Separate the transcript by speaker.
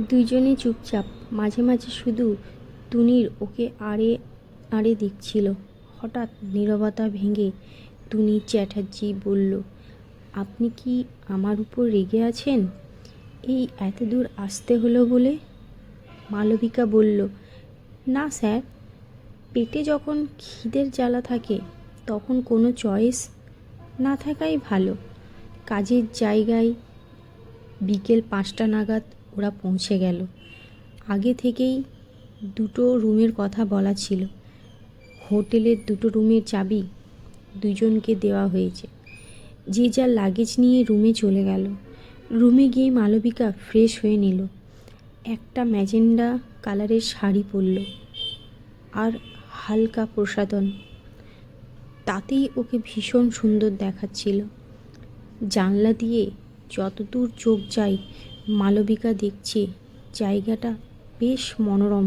Speaker 1: দুজনে চুপচাপ, মাঝে মাঝে শুধু টুনির ওকে আড়ে আড়ে দেখছিল। হঠাৎ নীরবতা ভেঙে টুনি চ্যাটার্জি বলল, আপনি কি আমার উপর রেগে আছেন? এই এত দূর আসতে হলো বলে? মালবিকা বলল, না স্যার, পেটে যখন খিদের জ্বালা থাকে তখন কোনো চয়েস না থাকাই ভালো। কাজের জায়গায় বিকেল 5টা নাগাদ ওরা পৌঁছে গেল। আগে থেকেই দুটো রুমের কথা বলা ছিল। হোটেলের দুটো রুমের চাবি দুজনকে দেওয়া হয়েছে। যে যার লাগেজ নিয়ে রুমে চলে গেল। রুমে গিয়ে মালবিকা ফ্রেশ হয়ে নিল, একটা ম্যাজেন্ডা কালারের শাড়ি পরল আর হালকা প্রসাধন, তাতেই ওকে ভীষণ সুন্দর দেখাচ্ছিল। জানলা দিয়ে যতদূর চোখ যায় মালবিকা দেখছে জায়গাটা বেশ মনোরম।